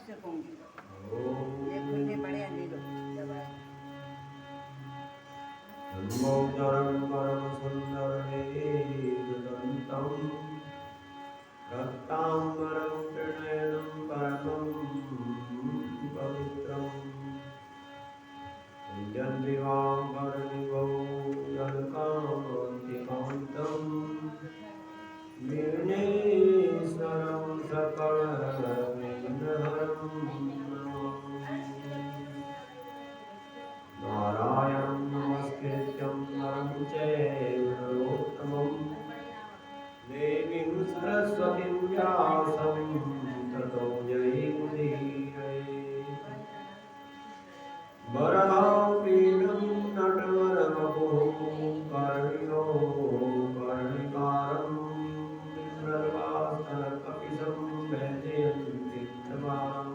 आपसे कहूँगी। ये खुलने पड़े अंधी लो जब आए। नमोचरं परम सुंदरमेकदन्तं रक्तांबरं त्रिनयनं परमं पवित्रम् जन्दिवाम्बरनिभो जलकान्तिकान्तं निर्णेश्वरं सकलविघ्नहरं नारायणं नमस्कृत्यं नरं चैव नरोत्तमं देवीं सरस्वतीं व्यासं ततो जयमुदीरये वराहमिहिरं नटवरवपुः कर्णिनो कर्णिकारं बिभ्रद्वासनकपिशं वैजयन्ति प्रभाम्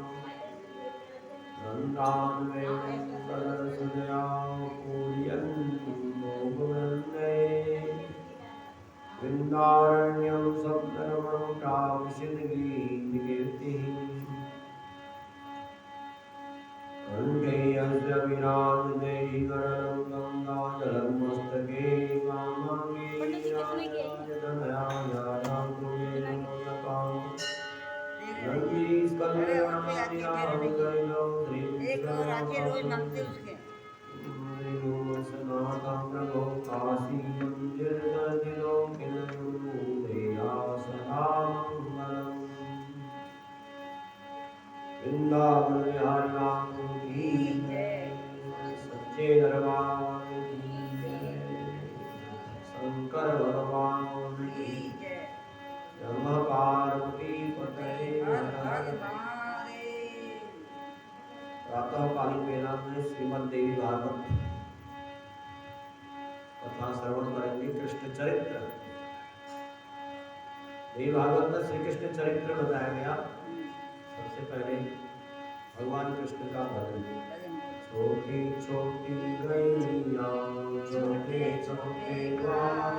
नन्दान्वेषं प्रदर्शनया पूरयन्ति मोहवन्दे वृन्दारण्यं सप्तरमणं प्राविशद्गीतिकीर्तिः कण्ठे यस्य विराजदेहिकरणं गङ्गाजलं मस्तके वामाङ्गे राजधनयां कुर्येणकाम् नन्दीस्कन्दयादिराजगैलो एक और आके रोज मांगते उसके। सनातन प्रभो काशी मंदिर दर्शनो किलयूरेया सदा मंगलम् वृंदावन बिहारी राम की जय सच्चे दरबार की जय शंकर भगवान की जय ब्रह्म पार्वती पते प्रातःकालीन वेला में श्रीमद् देवी भागवत कथा श्रवण करेंगे। कृष्ण चरित्र देवी भागवत में श्री कृष्ण चरित्र बताया गया। सबसे पहले भगवान कृष्ण का भजन। छोटी छोटी गैया छोटे छोटे द्वार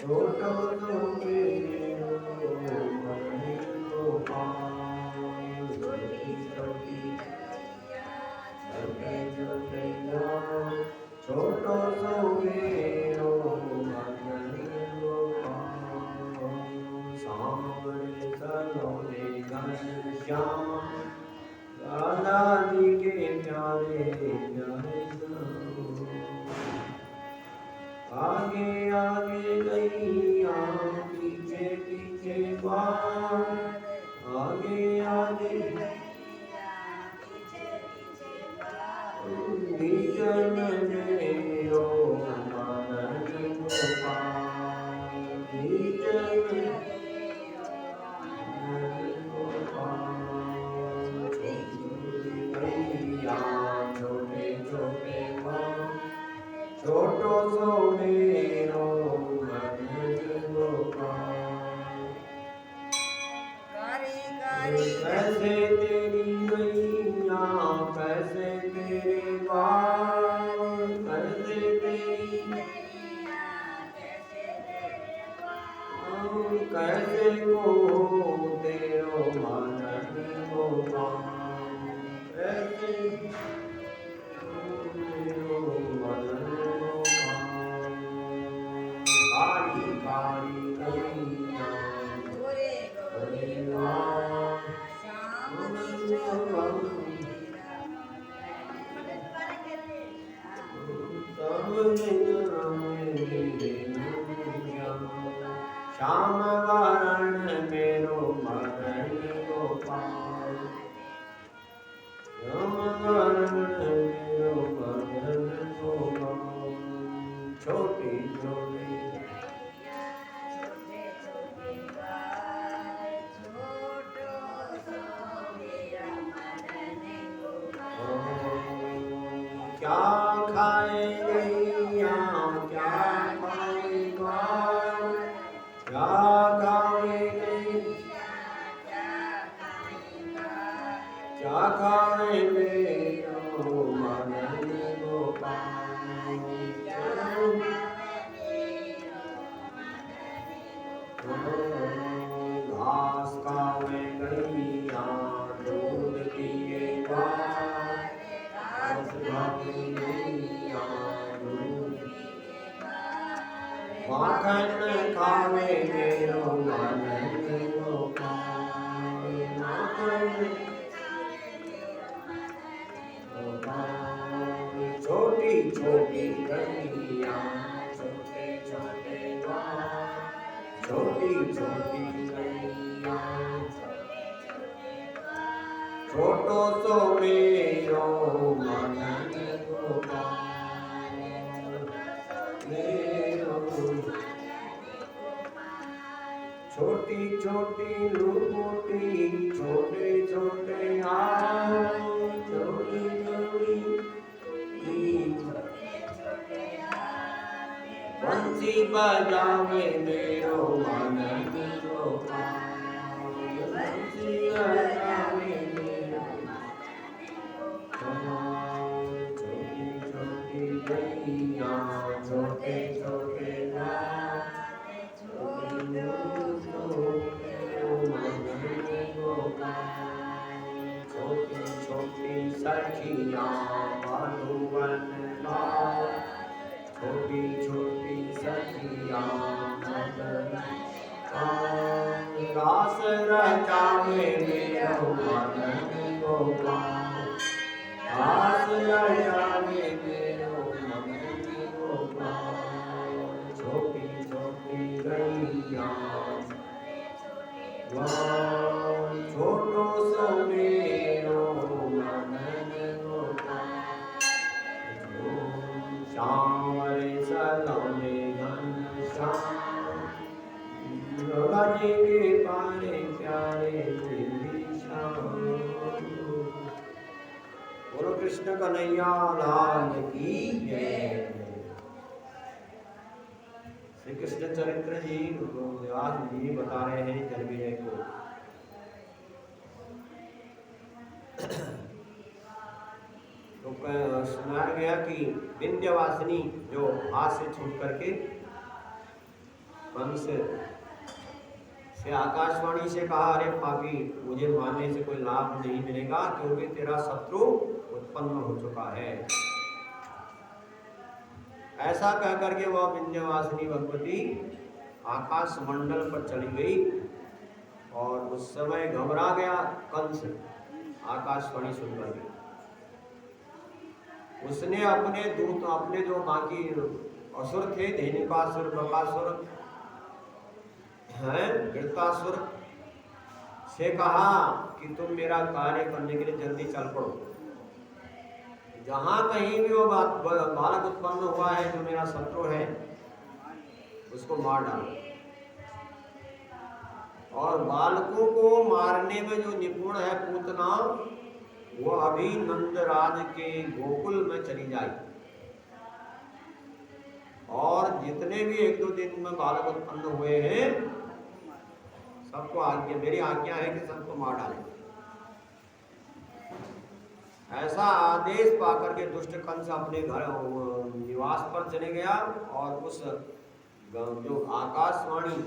छोटो छोटे छोटी छोटी छोटे छोटे द्वार छोटो छोटे सामने सलोने घनश्याम राधा जी के प्यारे प्यारे आगे आगे गैया पीछे पीछे बाण आगे आगे बीच में मेरो मानन गोपाल बीच में छोटे छोटे छोटो सो मेरो कैसे तेरी गैया कैसे तेरे बाल कैसे तेरी कैसे को तेरो मानन गोपाल कैसे तेरो मानन गोपाल काली काली गैया श्याम वरण मेरो मदन गोपाल श्याम वरण मेरो मदन गोपाल छोटी छोटी क्या खाए गैया क्या खाए ग्वाल क्या खाए गैया क्या खाए मेरो मदन गोपाल घास खाए गैया दूध माखन खावे मेरो आनंद गोपाल, माखन छोटी छोटी गलियां, छोटे छोटे द्वार, छोटी छोटी गलियां, छोटो सो मेरो आनंद गोपाल, मेरो छोटी छोटी लुकोटी, छोटे छोटे हाथ, छोटी छोटी बंसी बजावे मेरो आनंद गोपाल, बंसी बजावे मेरो छोटी छोटी गलियां, छोटे छोटे द्वार, छोटी छोटी सखियां मधुवन लाल, छोटी छोटी सखियां मधुवन रास रचावे मेरो आनंद गोपाल, रास रचावे मेरो आनंद गोपाल, छोटी छोटी गलियां, छोटो सो मेरो आनंद गोपाल, श्यामले सलोने घनश्याम, राजे के पारे प्यारे तेरी शाम। बोलो कृष्ण कन्हैया लाल की जय। श्री कृष्ण चरित्र जी व्यास जी बता रहे हैं जन्मेजय को। तो सुनाया गया कि विंध्यवासिनी जो हाथ से छूट करके कंस से आकाशवाणी से कहा, अरे पापी मुझे मारने से कोई लाभ नहीं मिलेगा क्योंकि तेरा शत्रु उत्पन्न हो चुका है। ऐसा कह करके वह विंध्यवासिनी भगवती आकाश मंडल पर चली गई और उस समय घबरा गया कंस आकाशवाणी सुनकर के। उसने अपने दूत, अपने जो बाकी असुर थे, धेनुकासुर, बकासुर, वृत्तासुर से कहा कि तुम मेरा कार्य करने के लिए जल्दी चल पड़ो। जहां कहीं भी वो बालक उत्पन्न हुआ है जो मेरा शत्रु है उसको मार डालो। और बालकों को मारने में जो निपुण है पूतना, वो अभी नंदराज के गोकुल में चली जाए और जितने भी एक दो दिन में बालक उत्पन्न हुए हैं सबको आज्ञा, मेरी आज्ञा है कि सबको मार डालें। ऐसा आदेश पाकर के दुष्ट कंस अपने घर निवास पर चले गया और उस जो आकाशवाणी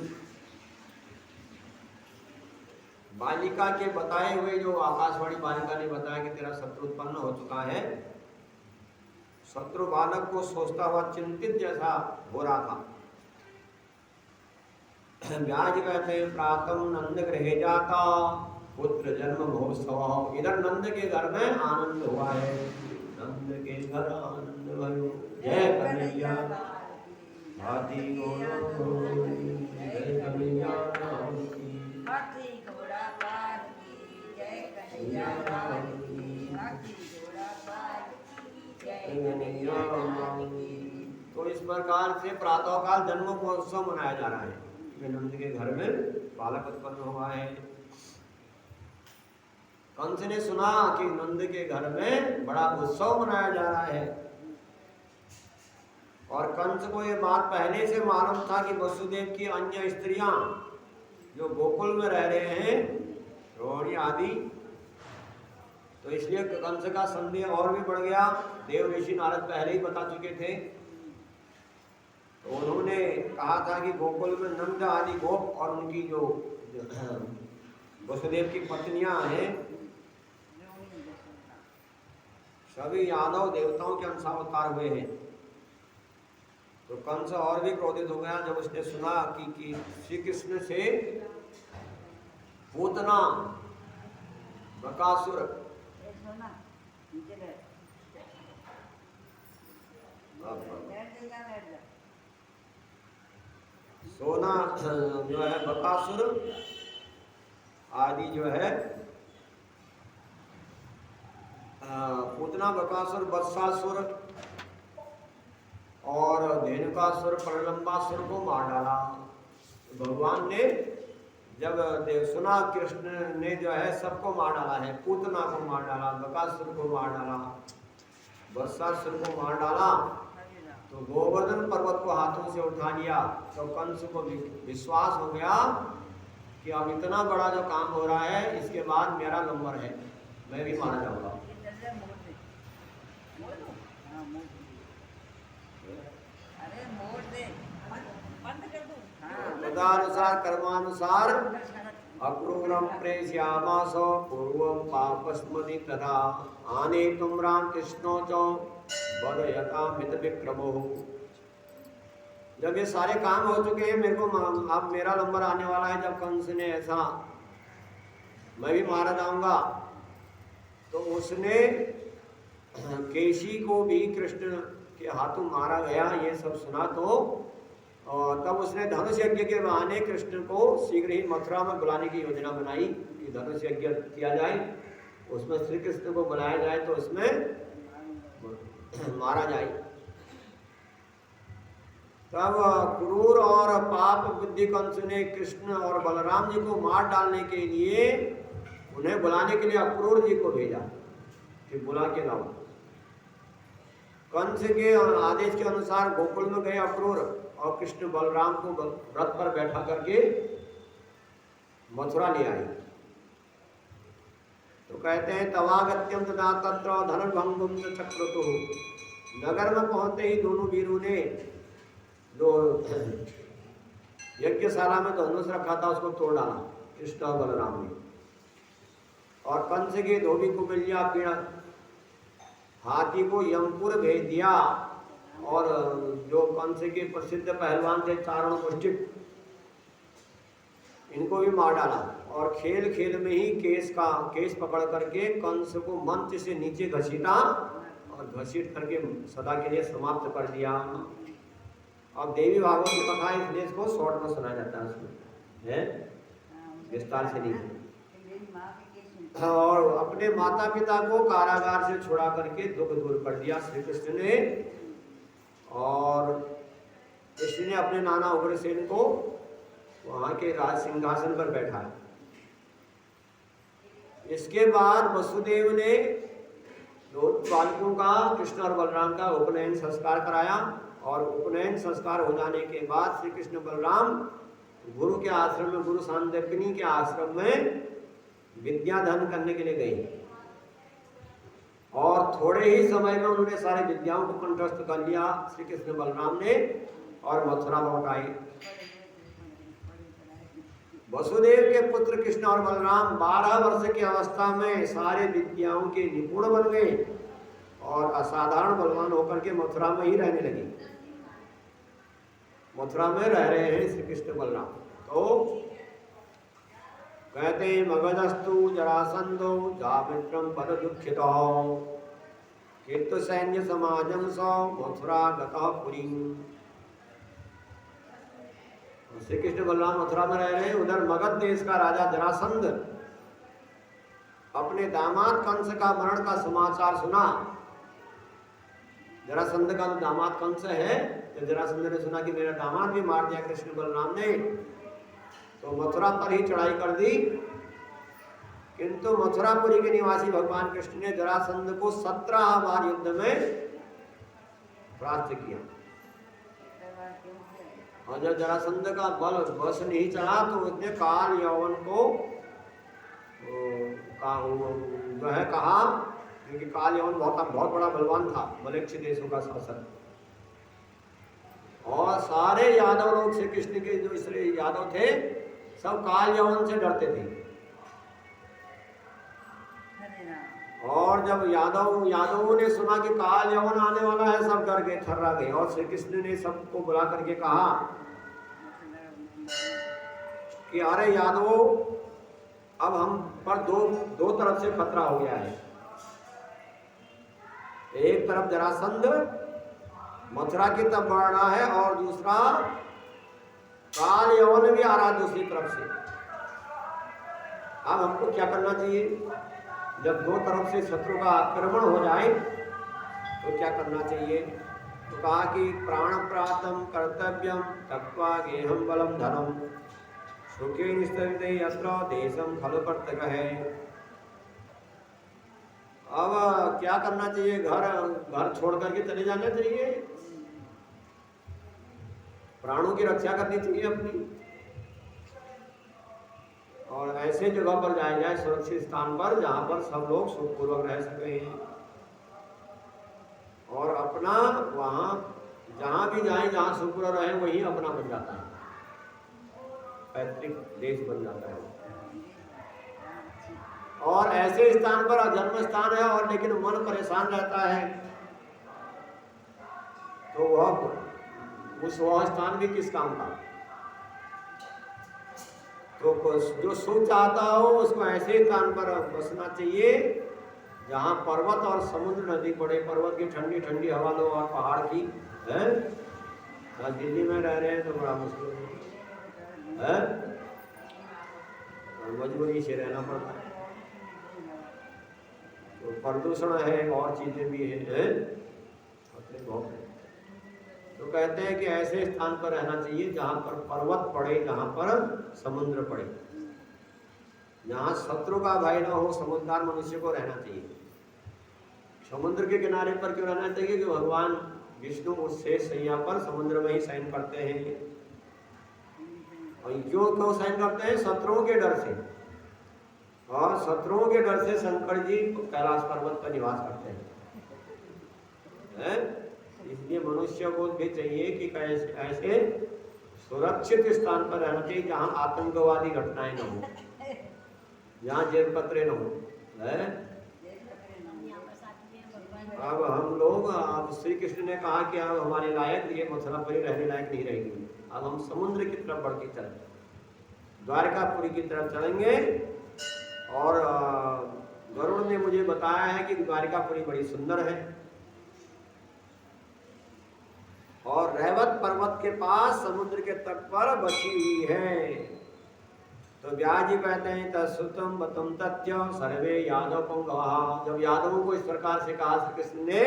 बालिका के बताए हुए, जो आकाशवाणी बालिका ने बताया कि तेरा शत्रु उत्पन्न हो चुका है, शत्रु बालक को सोचता हुआ चिंतित जैसा हो रहा था। व्याज कहते हैं प्रातम नंद गृहे जाता पुत्र जन्म महोत्सव। इधर नंद के घर में आनंद हुआ है, नंद के घर आनंद भयो, जय कन्हैया हाथी घोड़ा जय कन्हैया राम की, हाथी घोड़ा पार की जय कन्हैया राम की, हाथी घोड़ा पार की जय कन्हैया राम की। तो इस प्रकार से प्रातःकाल जन्म महोत्सव मनाया जा रहा है। नंद के घर में बालक उत्पन्न हुआ है। कंस ने सुना कि नंद के घर में बड़ा उत्सव मनाया जा रहा है और कंस को ये बात पहले से मालूम था कि वसुदेव की अन्य स्त्रियां जो गोकुल में रह रहे हैं, रोहिणी आदि, तो इसलिए कंस का संदेह और भी बढ़ गया। देव ऋषि नारद पहले ही बता चुके थे। तो उन्होंने कहा था कि गोकुल में नंद आदि गोप और उनकी जो वसुदेव की पत्नियां हैं सभी यादव देवताओं के अंशावतार हुए हैं। तो कंस और भी क्रोधित हो गया जब उसने सुना कि श्री कृष्ण से पूतना बकासुर सोना जो है बकासुर आदि जो है पूतना बकासुर बत्सासुर और धेनुकासुर प्रलंबासुर को मार डाला। भगवान ने जब सुना कृष्ण ने जो है सबको मार डाला है, पूतना को मार डाला, बकासुर को मार डाला, बत्सासुर को मार डाला, तो गोवर्धन पर्वत को हाथों से उठा लिया। तो कंस को विश्वास हो गया कि अब इतना बड़ा जो काम हो रहा है इसके बाद मेरा नंबर है, मैं भी मारा जाऊंगा। तदानुसार कर्मानुसार अक्रूरम प्रेष्यामासो पूर्वं पापस्मृति तथा आनेतुं रामकृष्णो च वदयतामित विक्रमो। जब ये सारे काम हो चुके हैं, मेरे को अब मेरा नंबर आने वाला है, जब कंस ने ऐसा मैं भी मारा जाऊंगा, तो उसने केशी को भी कृष्ण के हाथों मारा गया, ये सब सुना तो और तब उसने धनुष यज्ञ के बहाने कृष्ण को शीघ्र ही मथुरा में बुलाने की योजना बनाई कि धनुष यज्ञ किया जाए, उसमें श्री कृष्ण को बुलाया जाए तो उसमें मारा जाए। तब क्रूर और पाप बुद्धि कंस ने कृष्ण और बलराम जी को मार डालने के लिए उन्हें बुलाने के लिए अक्रूर जी को भेजा कि बुला के लाओ। कंस के आदेश के अनुसार गोकुल में गए अक्रूर और कृष्ण बलराम को रथ पर बैठा करके मथुरा ले आए। तो कहते हैं तवागत्यम तथा तत्र धनुर्भंगुम चक्रतु। नगर में पहुंचते ही दोनों वीरों ने जो यज्ञशाला में धनुष रखा था उसको तोड़ डाला, कृष्ण और बलराम ने। और कंस के धोबी को मिल गया पीड़ा, हाथी को यमपुर भेज दिया। और जो कंस के प्रसिद्ध पहलवान थे चारण पुष्टिक, इनको भी मार डाला। और खेल खेल में ही केस पकड़ करके कंस को मंच से नीचे घसीटा और घसीट करके सदा के लिए समाप्त कर दिया। अब देवी भागवत की कथा इसलिए इसको शॉर्ट में सुनाया जाता है, उसमें है विस्तार से नहीं। और अपने माता पिता को कारागार से छुड़ा करके दुख दूर कर दिया श्री कृष्ण ने। और कृष्ण ने अपने नाना उग्रसेन को वहां के राज सिंहासन पर बैठाया। इसके बाद वसुदेव ने दो बालकों का, कृष्ण और बलराम का उपनयन संस्कार कराया। और उपनयन संस्कार हो जाने के बाद श्री कृष्ण बलराम गुरु के आश्रम में, गुरु सांदीपनि के आश्रम में विद्याधन करने के लिए गए। और थोड़े ही समय में उन्होंने सारी विद्याओं को कंठस्थ कर लिया श्री कृष्ण बलराम ने और मथुरा लौट आए। वसुदेव के पुत्र कृष्ण और बलराम 12 वर्ष की अवस्था में सारे विद्याओं के निपुण बन गए और असाधारण बलवान होकर के मथुरा में ही रहने लगे। मथुरा में रह रहे हैं श्री कृष्ण बलराम। तो कहते हैं मगधस्तु जरासंधो जामित्रम पद दुखितो कीर्त सैन्य समाजम सौ मथुरा गतः पुरी। श्री कृष्ण बलराम मथुरा में रह रहे हैं। उधर मगध देश का राजा जरासंध अपने दामाद कंस का मरण का समाचार सुना। जरासंध का जो दामाद कंस है, तो जरासंध ने सुना कि मेरा दामाद भी मार दिया कृष्ण बलराम ने, तो मथुरा पर ही चढ़ाई कर दी। किंतु मथुरापुरी के निवासी भगवान कृष्ण ने जरासंध को 17 बार युद्ध में परास्त किया। और जब जरासंध का बल बस नहीं चला तो उसने काल यौवन को जो है कहा, क्योंकि काल यौवन बहुत बड़ा बलवान था, मलेच्छ देशों का शासक। और सारे यादव लोग श्री कृष्ण के जो इसलिए यादव थे सब काल यौवन से डरते थे। और जब यादवों ने सुना कि काल यवन आने वाला है, सब डर गए, थर्रा गए। और श्री कृष्ण ने सबको बुला करके कहा कि अरे यादवों, अब हम पर दो तरफ से खतरा हो गया है। एक तरफ जरासंध मथुरा की तरफ बढ़ रहा है और दूसरा काल यवन भी आ रहा है दूसरी तरफ से। अब हमको क्या करना चाहिए? जब दो तरफ से शत्रु का आक्रमण हो जाए तो क्या करना चाहिए? तो कहा कि प्राण प्रातम कर्तव्यम तत्वा गेहम बलम धनम सुखे निस्तरिते यत्र देशम खलु पर्तक है। अब क्या करना चाहिए? घर छोड़ करके चले जाना चाहिए, प्राणों की रक्षा करनी चाहिए अपनी, और ऐसे जगह पर जाया जाए, सुरक्षित स्थान पर, जहां पर सब लोग सुखपूर्वक रह सके। और अपना वहां जहां भी जाए, जहां सुखपूर्वक रहे, वही अपना बन जाता है, पैतृक देश बन जाता है। और ऐसे स्थान पर जन्म स्थान है और लेकिन मन परेशान रहता है, तो वह स्थान भी किस काम का? तो जो सुख चाहता हो उसको ऐसे स्थान पर बसना चाहिए जहाँ पर्वत और समुद्र नदी पड़े, पर्वत की ठंडी ठंडी हवा लो और पहाड़ की है। दिल्ली में रह रहे हैं तो बड़ा मुश्किल है, मजबूरी से रहना पड़ता है। तो प्रदूषण है और चीजें भी हैं अपने बहुत। तो कहते हैं कि ऐसे स्थान पर रहना चाहिए जहाँ पर पर्वत पड़े, जहाँ पर समुद्र पड़े, जहाँ शत्रु का भय न हो। समझदार मनुष्य को रहना चाहिए। समुद्र के किनारे पर क्यों रहना चाहिए? कि भगवान विष्णु उससे सैया पर समुद्र में ही शयन करते हैं। और क्यों शयन करते हैं? शत्रुओं के डर से। और शत्रुओं के डर से शंकर जी कैलाश पर्वत पर निवास करते हैं। इसलिए मनुष्य को भी चाहिए कि ऐसे सुरक्षित स्थान पर रहना चाहिए जहाँ आतंकवादी घटनाएं न हो, जहाँ जेल पत्रे न हो। अब हम लोग, अब श्री कृष्ण ने कहा कि अब हमारे लायक ये मथुरापुरी रहने लायक नहीं रहेगी। अब हम समुद्र की तरफ बढ़ के चलेंगे, द्वारकापुरी की तरफ चलेंगे। और गरुड़ ने मुझे बताया है कि द्वारकापुरी बड़ी सुंदर है और रैवत पर्वत के पास समुद्र के तट पर बसी हुई है। तो व्यास जी कहते हैं तत्सुतम बतम तथ्य सर्वे यादव पंगवा। जब यादवों को इस प्रकार से कहा श्री कृष्ण ने,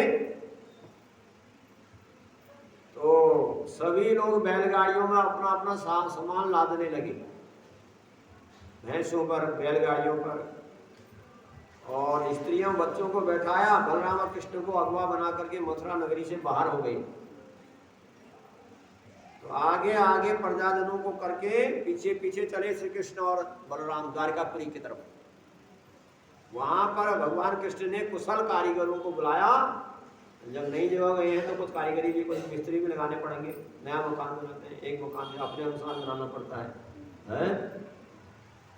तो सभी लोग बैलगाड़ियों में अपना अपना सामान लादने लगे, भैंसों पर, बैलगाड़ियों पर, और स्त्रियों बच्चों को बैठाया। बलराम और कृष्ण को अगवा बना करके मथुरा नगरी से बाहर हो गई। तो आगे आगे प्रजाजनों को करके पीछे पीछे चले श्री कृष्ण और बलराम द्वारकापुरी की तरफ। वहां पर भगवान कृष्ण ने कुशल कारीगरों को बुलाया। जब नई जगह गए हैं तो कुछ कारीगरी भी, कुछ मिस्त्री भी लगाने पड़ेंगे। नया मकान बनाते हैं, एक मकान अपने अनुसार बनाना पड़ता है।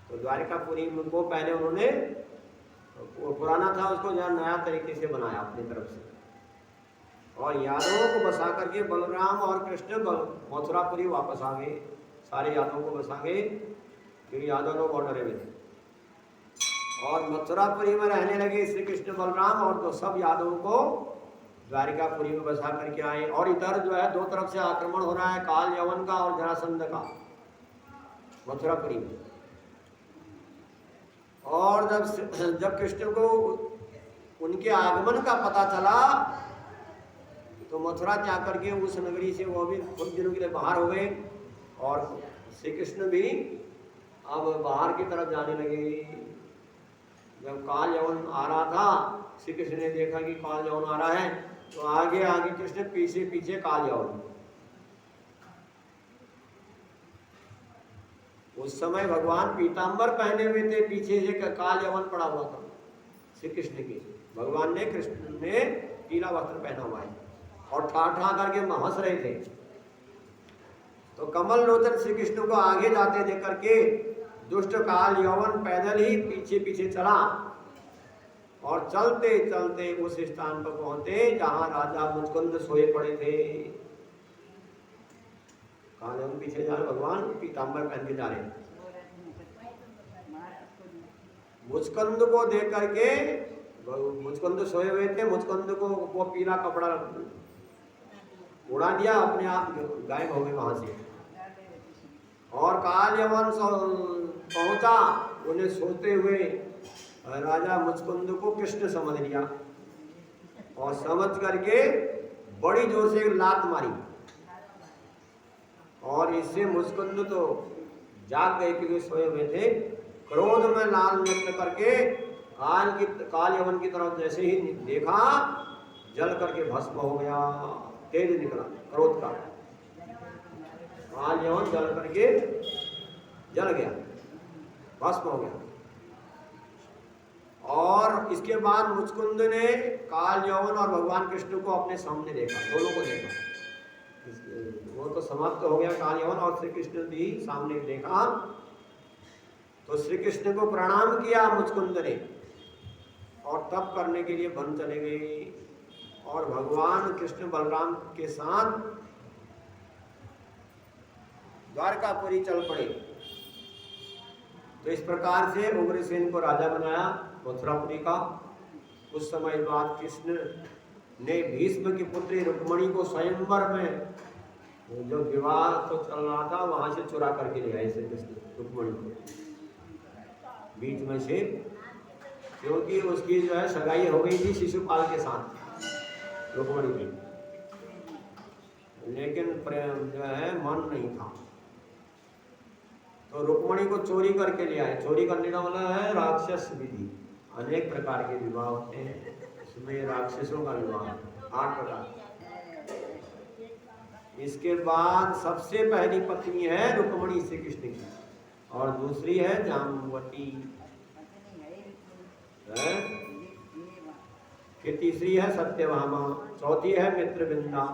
तो द्वारकापुरी को पहले उन्होंने, वो पुराना था उसको जहाँ नया तरीके से बनाया अपनी तरफ से। और यादवों को बसा करके बलराम और कृष्ण मथुरापुरी वापस आ गए। सारे यादवों को बसा गए क्योंकि यादव लोग और डरे हुए थे। और मथुरापुरी में रहने लगे श्री कृष्ण बलराम, और तो सब यादवों को द्वारिकापुरी में बसा करके आए। और इधर जो है दो तरफ से आक्रमण हो रहा है, काल यवन का और जरासंध का, मथुरापुरी में। और जब कृष्ण को उनके आगमन का पता चला तो मथुरा जाकर के उस नगरी से वो भी कुछ दिनों के लिए बाहर हो गए। और श्री कृष्ण भी अब बाहर की तरफ जाने लगे। जब काल यवन आ रहा था, श्री कृष्ण ने देखा कि काल यवन आ रहा है, तो आगे आगे कृष्ण पीछे पीछे काल यवन। उस समय भगवान पीतांबर पहने हुए थे, पीछे से काल यवन पड़ा हुआ था श्री कृष्ण के। भगवान ने, कृष्ण ने पीला वस्त्र पहना हुआ है और ठा करके हंस रहे थे। तो कमल लोचन श्री कृष्ण को आगे जाते देख करके दुष्ट काल यवन पैदल ही पीछे पीछे चला और चलते चलते उस स्थान पर पहुंचे जहां राजा मुचकुंद सोए पड़े थे। कहाँ जाऊँ, पीछे जा रहे भगवान पीताम्बर पहन के जा रहे हैं। मुचकुंद को देख करके, मुचकुंद सोए हुए थे, मुचकुंद को वो पीला कपड़ा उड़ा दिया, अपने आप गायब हो गए वहां से। और काल यवन पहुंचा, उन्हें सोते हुए राजा मुचकुंद को कृष्ण समझ लिया और समझ करके बड़ी जोर से लात मारी और इससे मुचकुंद तो जाग गए क्योंकि सोए हुए थे। क्रोध में लाल नृत्य करके काल यवन की तरफ जैसे ही देखा, जल करके भस्म हो गया। तेज निकला क्रोध का, काल यवन जल करके जल गया, भस्म हो गया। और इसके बाद मुचकुंद ने काल यवन और भगवान कृष्ण को अपने सामने देखा, दोनों को देखा। वो तो समाप्त हो गया काल यवन, और श्री कृष्ण भी सामने देखा। तो श्री कृष्ण को प्रणाम किया मुचकुंद ने और तप करने के लिए वन चले गए। और भगवान कृष्ण बलराम के साथ द्वारकापुरी चल पड़े। तो इस प्रकार से उग्रसेन को राजा बनाया मथुरापुरी का। उस समय बाद कृष्ण ने भीष्म की पुत्री रुक्मणी को स्वयंवर में जो विवाह तो चल रहा था वहां से चुरा करके ले आए श्री कृष्ण रुक्मणी को बीच में से, क्योंकि उसकी जो है सगाई हो गई थी शिशुपाल के साथ रुक्मणी की, लेकिन प्रेम जो है मन नहीं था। तो रुक्मणी को चोरी करके ले आए। चोरी करने का मतलब है राक्षस विधि। अनेक प्रकार के विवाह होते हैं, इसमें राक्षसों का विवाह 8 प्रकार। इसके बाद सबसे पहली पत्नी है रुक्मणी श्री कृष्ण की, और दूसरी है जाम्बवती, फिर तीसरी है सत्यभामा, चौथी है मित्रविंदा,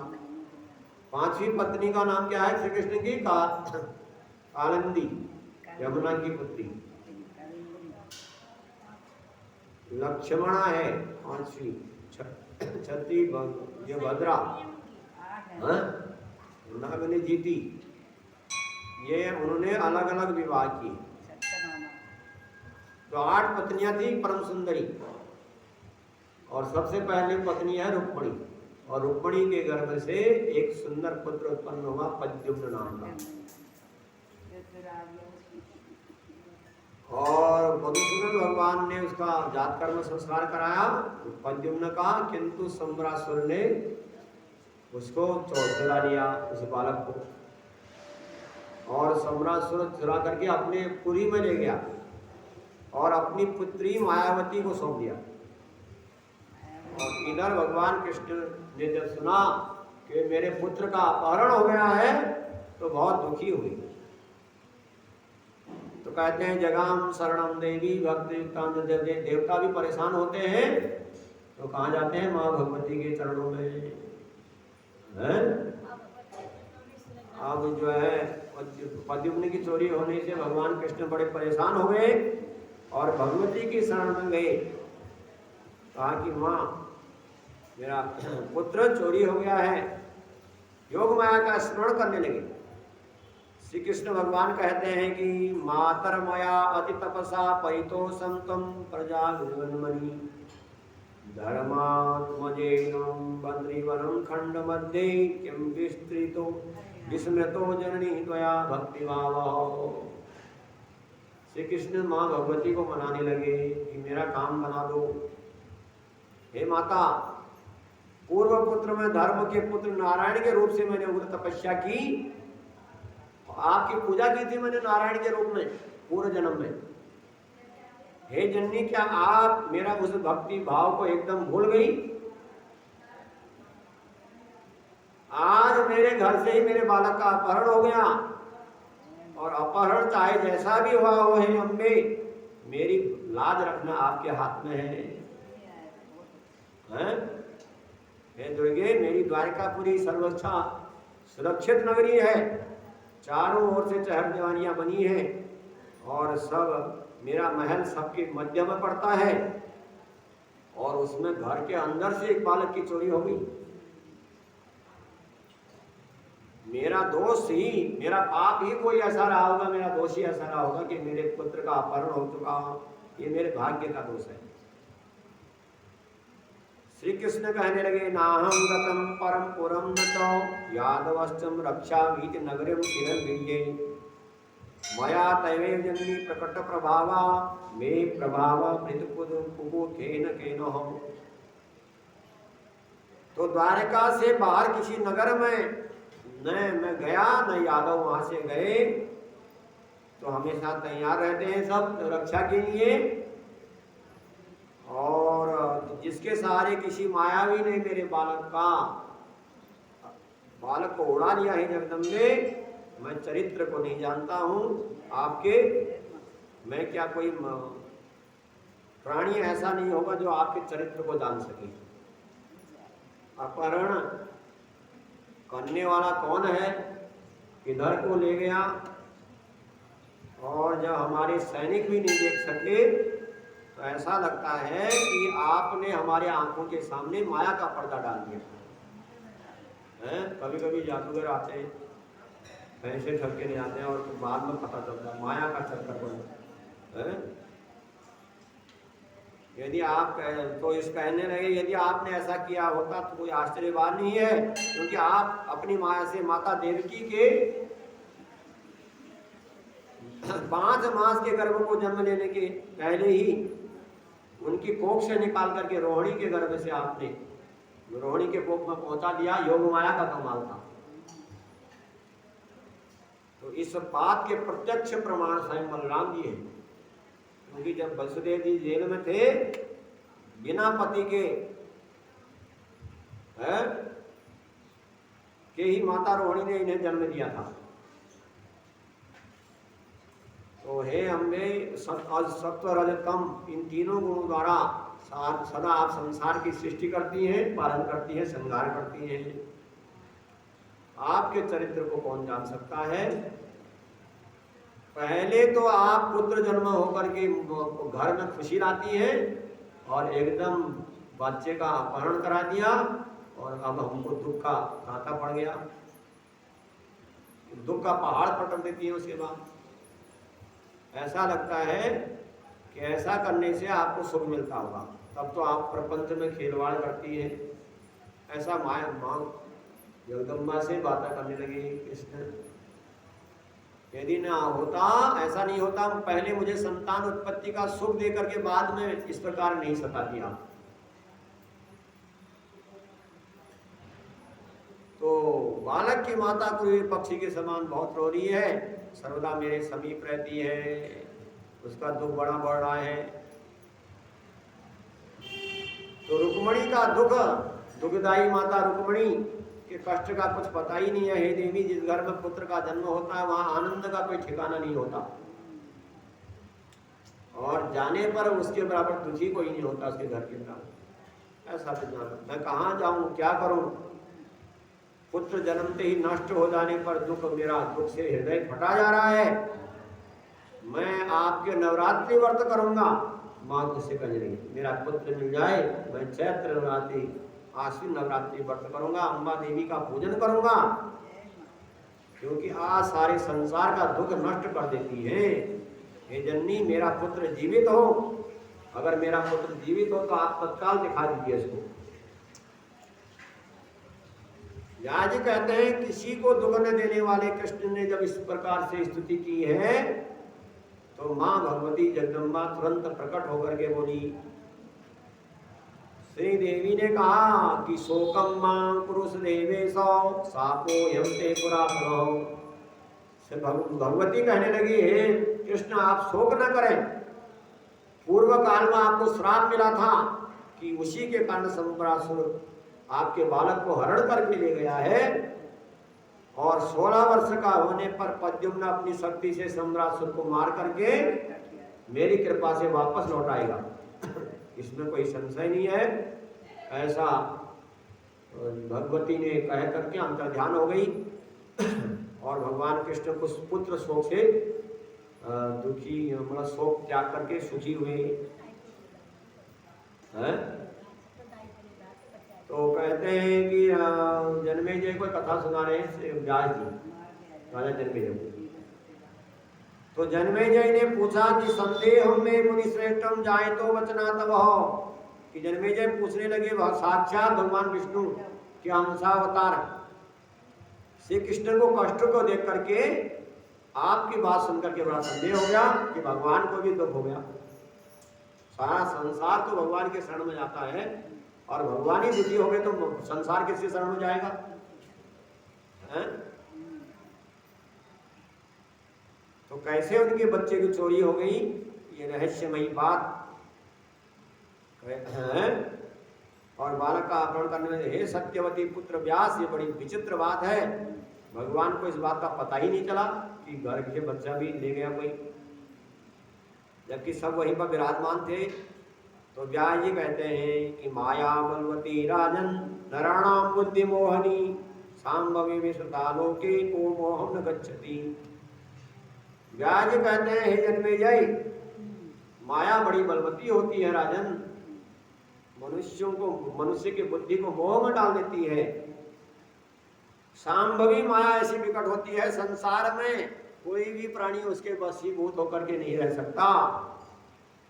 5वीं पत्नी का नाम क्या है श्री कृष्ण की? कालिंदी, यमुना की पुत्री। लक्ष्मणा है 5वीं, 6वीं ये भद्रा, नागनी जीती। ये उन्होंने अलग अलग विवाह किए। तो 8 पत्नियां थी परम सुंदरी, और सबसे पहली पत्नी है रुक्मणी, और रुक्मणी के गर्भ से एक सुंदर पुत्र उत्पन्न हुआ प्रद्युम्न नाम का। और मधुसूदन भगवान ने उसका जात कर्म संस्कार कराया प्रद्युम्न का, किंतु सम्रासुर ने उसको चुरा लिया उस बालक को, और सम्रासुर चुरा करके अपने पुरी में ले गया और अपनी पुत्री मायावती को सौंप दिया। और इधर भगवान कृष्ण ने जब सुना कि मेरे पुत्र का अपहरण हो गया है तो बहुत दुखी हुई। तो कहते हैं जगाम शरणम देवी भक्ति युक्ताम, देवता भी परेशान होते हैं तो कहाँ जाते हैं? माँ भगवती के चरणों में। अब जो है प्रद्युम्न की चोरी होने से भगवान कृष्ण बड़े परेशान हो गए और भगवती की शरण में गए। कहा कि माँ मेरा पुत्र चोरी हो गया है। योग माया का स्मरण करने लगे। श्री कृष्ण भगवान कहते हैं कि मातर मया अति तपसा परितो संतम प्रजा विवन्मणि धर्मात्मजेनम बद्रीवनम खंड मध्ये किम विस्तृतो विस्मृतो जननी त्वया भक्ति भाव। श्री कृष्ण माँ भगवती को मनाने लगे कि मेरा काम बना दो। हे माता, पूर्व पुत्र में धर्म के पुत्र नारायण के रूप से मैंने उग्र तपस्या की, आपकी पूजा की थी मैंने नारायण के रूप में पूर्व जन्म में। हे जननी, क्या आप मेरा उस भक्ति भाव को एकदम भूल गई? आज मेरे घर से ही मेरे बालक का अपहरण हो गया, और अपहरण चाहे जैसा भी हुआ हो, हे अम्बे, मेरी लाज रखना आपके हाथ में है। हे दुर्गे, मेरी द्वारकापुरी सर्वोच्चा सुरक्षित नगरी है, चारों ओर से चहर दीवानियां बनी है और सब मेरा महल सबके मध्य में पड़ता है। उसमें घर के अंदर से एक बालक की चोरी हो गई। मेरा दोष ही, मेरा पाप ही कोई ऐसा रहा होगा, मेरा दोष ही ऐसा रहा होगा कि मेरे पुत्र का अपहरण हो चुका हो। ये मेरे भाग्य का दोष है। श्री कृष्ण कहने लगे, नाहं गतं परम पुरं न च यादवश्चं रक्षामीति नगरं किरन्विजये मया तैवेव जन्मी प्रकट प्रभावा मे प्रभावा मृतपुपु केन केनः। तो द्वारका से बाहर किसी नगर में न मैं गया न यादव वहां से गए, तो हमेशा तैयार रहते हैं सब रक्षा के लिए। और जिसके सहारे किसी मायावी ने मेरे बालक को उड़ा लिया है जगदम्बे। मैं चरित्र को नहीं जानता हूँ आपके, मैं क्या कोई प्राणी ऐसा नहीं होगा जो आपके चरित्र को जान सके। अपहरण करने वाला कौन है, किधर को ले गया, और जब हमारे सैनिक भी नहीं देख सके तो ऐसा लगता है कि आपने हमारे आंखों के सामने माया का पर्दा डाल दिया है। कभी कभी जादूगर आते हैं, पैसे ठग के नहीं आते हैं और बाद में पता चलता है माया का चक्कर बना है। यदि आप तो इस कहने लगे, यदि आपने ऐसा किया होता तो कोई आश्चर्य बात नहीं है, क्योंकि आप अपनी माया से माता देवकी के 5 मास के गर्भ को जन्म लेने के पहले ही उनकी कोख से निकाल करके रोहिणी के गर्भ से आपने रोहिणी के कोख में पहुंचा दिया। योग माया का कमाल था। तो इस बात के प्रत्यक्ष प्रमाण स्वयं बलराम जी हैं, क्योंकि जब वसुदेव जी जेल में थे, बिना पति के ही माता रोहिणी ने इन्हें जन्म दिया था। तो हे अम्बे, सत्व रज तम, इन तीनों गुणों द्वारा सदा आप संसार की सृष्टि करती हैं, पालन करती हैं, संहार करती हैं। आपके चरित्र को कौन जान सकता है। पहले तो आप पुत्र जन्म होकर के घर में खुशी लाती हैं और एकदम बच्चे का अपहरण करा दिया, और अब हमको दुख का घाटा पड़ गया। दुख का पहाड़ पटक देती है। उसके बाद ऐसा लगता है कि ऐसा करने से आपको सुख मिलता होगा, तब तो आप प्रपंच में खेलवाड़ करती है। ऐसा माया माँ जगदम्बा से बातें करने लगी कृष्ण। यदि ना होता, ऐसा नहीं होता, पहले मुझे संतान उत्पत्ति का सुख दे करके बाद में इस प्रकार नहीं सताती आप। तो बालक की माता कोई पक्षी के समान बहुत रो रही है, सर्वदा मेरे समीप रहती है, उसका दुख बड़ा बढ़ रहा है। तो रुक्मणी का दुखदाई माता रुक्मणी के कष्ट का कुछ पता ही नहीं है। हे देवी, जिस घर में पुत्र का जन्म होता है वहां आनंद का कोई ठिकाना नहीं होता, और जाने पर उसके बराबर दुखी कोई नहीं होता उसके घर के अंदर। ऐसा मैं कहाँ जाऊं, क्या करूं। पुत्र जन्मते ही नष्ट हो जाने पर मेरा दुख से हृदय फटा जा रहा है। मैं आपके नवरात्रि व्रत करूंगा, माँ मुझसे कह रही मेरा पुत्र मिल जाए, मैं चैत्र नवरात्रि आश्विन नवरात्रि व्रत करूंगा, अम्बा देवी का पूजन करूंगा, क्योंकि आज सारे संसार का दुख नष्ट कर देती है। हे जननी, मेरा पुत्र जीवित हो, अगर मेरा पुत्र जीवित हो तो आप तत्काल दिखा दीजिए इसको। याजी कहते हैं, किसी को दुख न देने वाले कृष्ण ने जब इस प्रकार से स्तुति की है तो मां भगवती जगदम्बा तुरंत प्रकट होकर के बोली। श्री देवी ने कहा कि शोकम मां पुरुष देवेशो सापो यमते पुरातनो। भगवती कहने लगी, हे कृष्ण, आप शोक न करें। पूर्व काल में आपको श्राप मिला था कि उसी के कारण संबरासुर आपके बालक को हरण करके ले गया है, और 16 वर्ष का होने पर प्रद्युम्न अपनी शक्ति से संबरासुर को मार करके मेरी कृपा से वापस लौट आएगा। इसमें कोई संशय नहीं है। ऐसा भगवती ने कह करके अंतर्ध्यान हो गई, और भगवान कृष्ण को पुत्र शोक से दुखी, मतलब शोक त्याग करके सुखी हुए हैं। कहते हैं कि जन्मेजय को कथा सुना रहे हैं व्यास जी, राजा जन्मेजय को। तो जन्मेजय ने पूछा कि संदेह में मुनि श्रेष्ठम जाए तो वचना तब हो, कि जन्मेजय पूछने लगे वह साक्षात भगवान विष्णु के अंशावतार श्री कृष्ण को कष्ट को देख करके आपकी बात सुनकर के बड़ा संदेह हो गया कि भगवान को भी दुख हो गया। सारा संसार तो भगवान के शरण में जाता है, और भगवान ही दुखी हो गए तो संसार किसके शरण में जाएगा? है? तो कैसे उनके बच्चे की चोरी हो गई, ये रहस्यमयी बात है। और बालक का अपहरण करने में, हे सत्यवती पुत्र व्यास, ये बड़ी विचित्र बात है। भगवान को इस बात का पता ही नहीं चला कि घर के बच्चा भी ले गया कोई, जबकि सब वहीं पर विराजमान थे। तो व्यास जी कहते हैं कि माया बलवती राजन नराणाम बुद्धि मोहनी सांभवी विश्रुतालोके को मोहम न गच्छति। व्यास जी कहते हैं, हे जन्मेजय, माया बड़ी बलवती होती है राजन, मनुष्यों को, मनुष्य की बुद्धि को मोह में डाल देती है। सांभवी माया ऐसी विकट होती है, संसार में कोई भी प्राणी उसके वशीभूत होकर के नहीं रह सकता।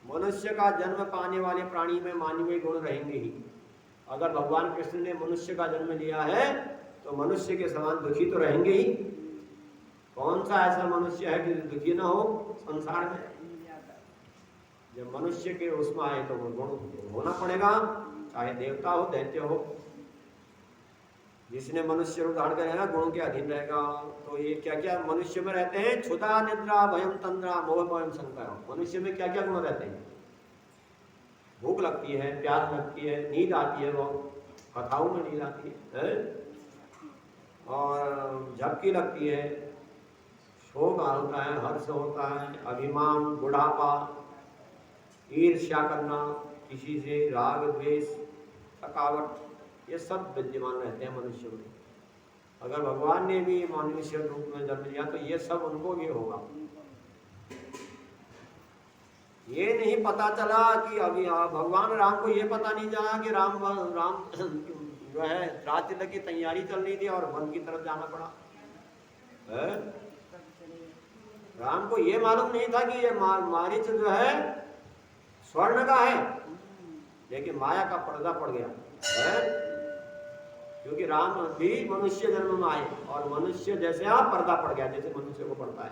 मनुष्य का जन्म पाने वाले प्राणी में मानवीय गुण रहेंगे ही। अगर भगवान कृष्ण ने मनुष्य का जन्म लिया है तो मनुष्य के समान दुखी तो रहेंगे ही। कौन सा ऐसा मनुष्य है कि दुखी ना हो संसार में? जब मनुष्य के उसमें आए तो वो गुण होना पड़ेगा, चाहे देवता हो दैत्य हो। जिसने मनुष्य रूप धारण करेगा गुणों के अधीन रहेगा। तो ये क्या क्या मनुष्य में रहते हैं? क्षुधा निद्रा भयम तंद्रा मोह भयम संकर। मनुष्य में क्या क्या गुण रहते हैं? भूख लगती है, प्यास लगती है, नींद आती है, वो कथाओं में नींद आती है, और झपकी लगती है, शोक होता है, हर्ष होता है, अभिमान, बुढ़ापा, ईर्ष्या करना किसी से, राग द्वेष, थकावट, ये सब विद्यमान रहते हैं मनुष्य में। अगर भगवान ने भी मनुष्य रूप में जन्म लिया तो ये सब उनको भी होगा। ये नहीं पता चला कि अभी भगवान राम को ये पता नहीं चला कि राम जो है रात्रि की तैयारी चल रही थी और वन की तरफ जाना पड़ा है? राम को ये मालूम नहीं था कि ये मारीच जो है स्वर्ण का है, लेकिन माया का पर्दा पड़ गया है। क्योंकि राम भी मनुष्य जन्म में आए और मनुष्य जैसे पर्दा पड़ गया, जैसे मनुष्य को पड़ता है।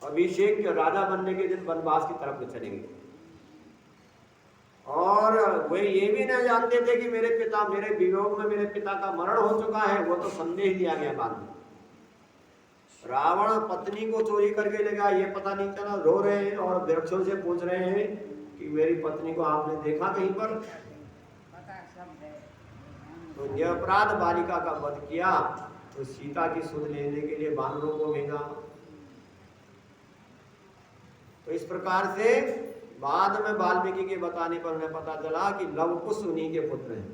अभिषेक राजा बनने के दिन वनवास की तरफ चले गए, और वे ये भी नहीं जानते थे कि मेरे वियोग में मेरे पिता का मरण हो चुका है। वो तो संदेश दिया गया बाद में। रावण पत्नी को चोरी करके ले गया, ये पता नहीं चला। रो रहे हैं और वृक्षों से पूछ रहे हैं कि मेरी पत्नी को आपने देखा कहीं पर? तो निरपराध बालिका का वध किया, तो सीता की सुध लेने के लिए वानरों को भेजा। तो इस प्रकार से बाद में वाल्मीकि के बताने पर उन्हें पता चला कि लवकुश उन्हीं के पुत्र हैं।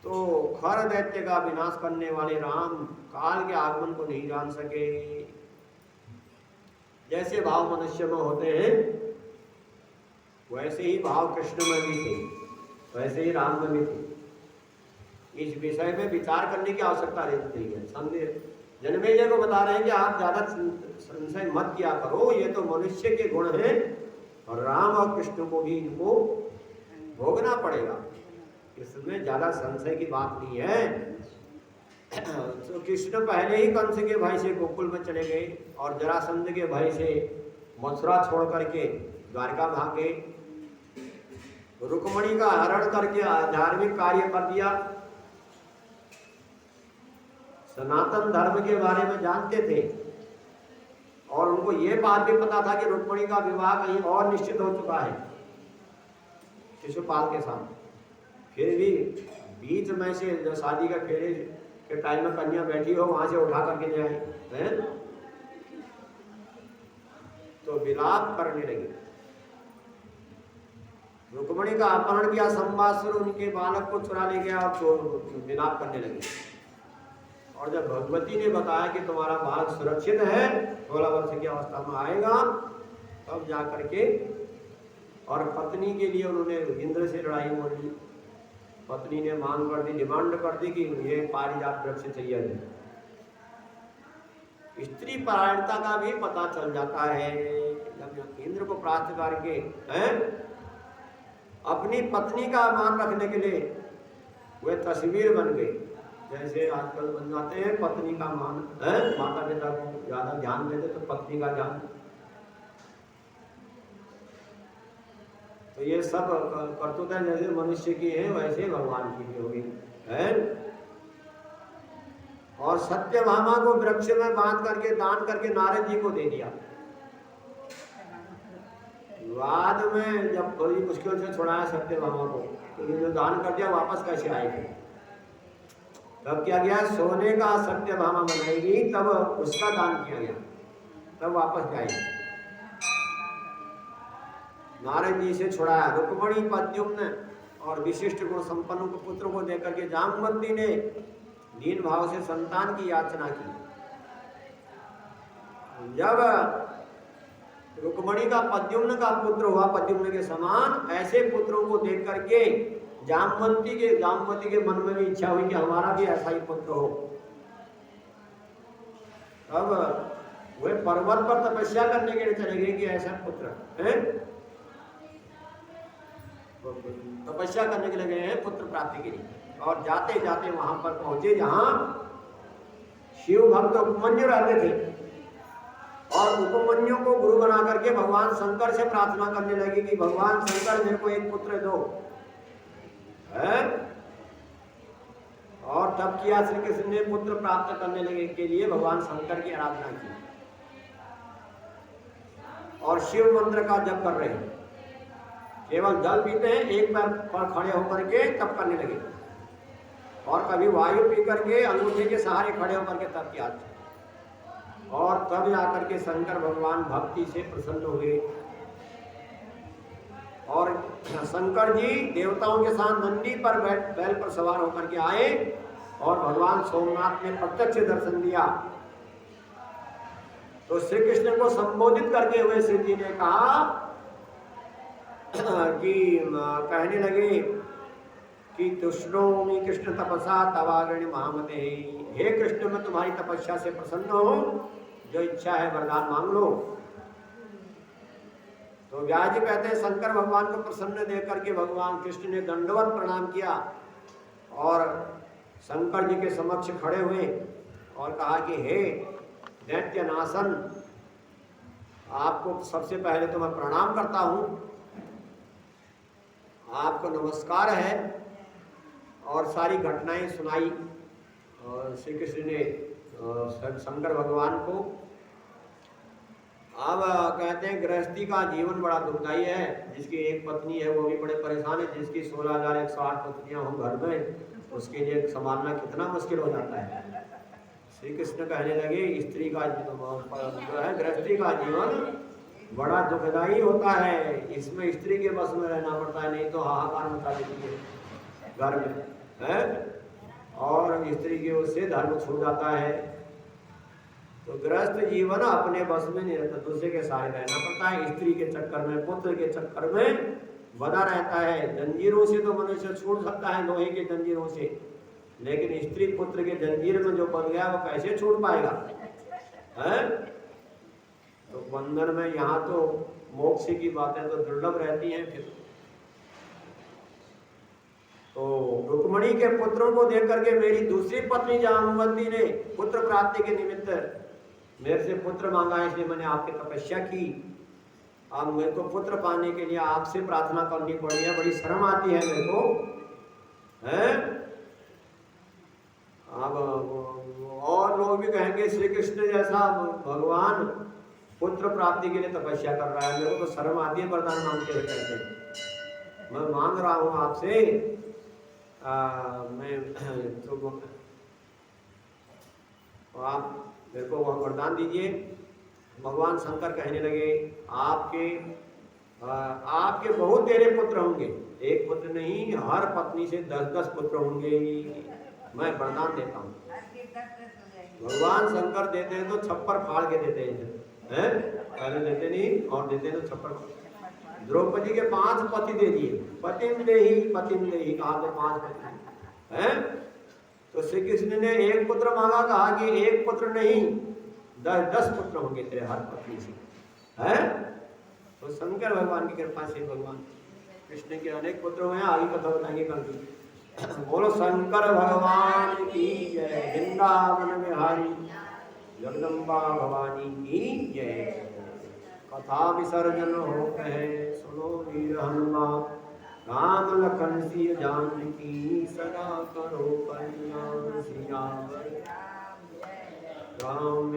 तो खर दैत्य का विनाश करने वाले राम काल के आगमन को नहीं जान सके। जैसे भाव मनुष्य में होते हैं वैसे ही भाव कृष्ण में भी थे, वैसे ही राम में भी थे। इस विषय में विचार करने की आवश्यकता रहती है। संदेह जन्मेजय को बता रहे हैं कि आप ज्यादा संशय मत किया करो, ये तो मनुष्य के गुण हैं और राम और कृष्ण को भी इनको भोगना पड़ेगा, इसमें ज्यादा संशय की बात नहीं है। तो कृष्ण पहले ही कंस के भय से गोकुल में चले गए और जरासंध के भय से मथुरा छोड़ करके द्वारका भाग गए। रुक्मणी का हरण करके धार्मिक कार्य कर दिया। सनातन धर्म के बारे में जानते थे और उनको ये बात भी पता था कि रुक्मणी का विवाह कहीं और निश्चित हो चुका है शिशुपाल के साथ। फिर भी बीच में से जो शादी का फेरे के टाइम में कन्या बैठी हो वहां से उठा करके ले आए, तो विलाप करने लगे। रुक्मणी का अपहरण किया, संवासुर उनके बालक को चुरा ले गया और विलाप करने लगे। और जब भगवती ने बताया कि तुम्हारा बालक सुरक्षित है, 16 वर्ष की अवस्था में आएगा, तब जा करके, और पत्नी के लिए उन्होंने इंद्र से लड़ाई मोल ली। पत्नी ने मांग कर दी, डिमांड कर दी कि ये पारिजात वृक्ष चाहिए। स्त्री परायणता का भी पता चल जाता है। जब इंद्र को प्राप्त करके अपनी पत्नी का मान रखने के लिए वे तस्वीर बन गई। जैसे आजकल बन जाते हैं पत्नी का मान, माता पिता को ज्यादा ध्यान देते तो पत्नी का ध्यान। तो ये सब करतूतें जैसे मनुष्य की है वैसे भगवान की भी होगी है। और सत्यभामा को वृक्ष में बांध करके दान करके नारद जी को दे दिया। बाद में जब बड़ी मुश्किल से छुड़ाया सत्यभामा को, तो ये जो दान कर दिया वापस कैसे आएगी? तब क्या गया, सोने का सत्यभामा बनाएगी तब उसका दान किया गया, तब वापस जाएगी। नारद जी से छुड़ाया। रुक्मणी प्रद्युम्न और विशिष्ट गुण संपन्न पुत्र को देकर के जामवंती ने दीन भाव से संतान की याचना की। जब रुक्मणी का प्रद्युम्न का पुत्र हुआ, प्रद्युम्न के समान, ऐसे पुत्रों को देख करके जामवती के मन में भी इच्छा हुई कि हमारा भी ऐसा ही पुत्र हो। अब वे पर्वत पर तपस्या करने के लिए चले गए कि ऐसा पुत्र है, तपस्या करने के लिए गए हैं पुत्र प्राप्ति के लिए। और जाते जाते वहां पर पहुंचे जहां शिव भक्त उपमन्यु रहते थे, और उपमन्यु को गुरु बना करके भगवान शंकर से प्रार्थना करने लगे कि भगवान शंकर मेरे को एक पुत्र दो है। और तब किया श्री कृष्ण ने पुत्र प्राप्त करने लगे के लिए भगवान शंकर की आराधना की, और शिव मंत्र का जप कर रहे हैं। केवल जल पीते हैं, एक पैर पर खड़े होकर के तब करने लगे, और कभी वायु पी करके अंगूठे के सहारे खड़े होकर के तब किया। और तब जाकर के शंकर भगवान भक्ति से प्रसन्न हुए, और शंकर जी देवताओं के साथ नंदी पर बैल पर सवार होकर के आए, और भगवान सोमनाथ ने प्रत्यक्ष दर्शन दिया। तो श्री कृष्ण को संबोधित करके हुए श्री जी ने कहा कि कहने लगे कि तुष्णोमि कृष्ण तपसा तवागण महामते, हे कृष्ण मैं तुम्हारी तपस्या से प्रसन्न हूँ, जो इच्छा है वरदान मांग लो। तो व्यास जी कहते हैं शंकर भगवान को प्रसन्न देख करके भगवान कृष्ण ने दंडवत प्रणाम किया, और शंकर जी के समक्ष खड़े हुए और कहा कि हे दैत्य नाशन, आपको सबसे पहले तो मैं प्रणाम करता हूँ, आपको नमस्कार है। और सारी घटनाएं सुनाई और श्री कृष्ण ने शंकर भगवान को। अब कहते हैं गृहस्थी का जीवन बड़ा दुखदायी है, जिसकी एक पत्नी है वो भी बड़े परेशान है, जिसकी 16,108 पत्नियां हों घर में, उसके लिए संभालना कितना मुश्किल हो जाता है। श्री कृष्ण कहने लगे स्त्री का जो है गृहस्थी का जीवन बड़ा दुखदायी होता है, इसमें स्त्री के बस में रहना पड़ता है, नहीं तो हाहाकार मचा देती है घर में है, और स्त्री की ओर से धर्म छूट जाता है। तो गृहस्थ जीवन अपने बस में नहीं रहता, दूसरे के सहारे रहना पड़ता है। स्त्री के चक्कर में, पुत्र के चक्कर में बना रहता है। जंजीरों से तो मनुष्य छूट सकता है, लोहे के जंजीरों से, लेकिन स्त्री पुत्र के जंजीर में जो बन गया वो कैसे छूट पाएगा है? तो बंधन में यहाँ तो मोक्ष की बातें तो दुर्लभ रहती हैं। फिर तो रुक्मणी के पुत्रों को देख करके मेरी दूसरी पत्नी जामवंती ने पुत्र प्राप्ति के निमित्त मेरे से पुत्र मांगा, इसलिए मैंने आपकी तपस्या की। अब मेरे को पुत्र पाने के लिए आपसे प्रार्थना करनी पड़ी है, बड़ी शर्म आती है मेरे को है। अब और लोग भी कहेंगे श्री कृष्ण जैसा भगवान पुत्र प्राप्ति के लिए तपस्या कर रहा है, मेरे को तो शर्म आती है वरदान मांगते हुए। कहते हैं मैं मांग रहा हूँ आपसे, मैं तो आप मेरे को वह वरदान दीजिए। भगवान शंकर कहने लगे आपके बहुत तेरे पुत्र होंगे, एक पुत्र नहीं, हर पत्नी से 10-10 पुत्र होंगे, मैं वरदान देता हूँ। भगवान शंकर देते हैं तो छप्पर फाड़ के देते हैं पहले देते नहीं और देते तो छप्पड़। द्रौपदी के 5 पति दे दिए, पतिम देही कहा तो 5 पति हैं। तो श्री कृष्ण ने एक पुत्र मांगा, कहा कि एक पुत्र नहीं 10 पुत्र होंगे तेरे हर पत्नी से हैं। तो शंकर भगवान की कृपा से भगवान कृष्ण के अनेक पुत्र हैं, आगे कथा बताएंगे कल की। बोलो शंकर भगवान की जय, वृंदावन बिहारी जगदम्बा भवानी की जय। कथा विसर्जन हो कहे सुनो वीर हनुमान, राम लखन सिय जानकी सदा करो कल्याण। सिया राम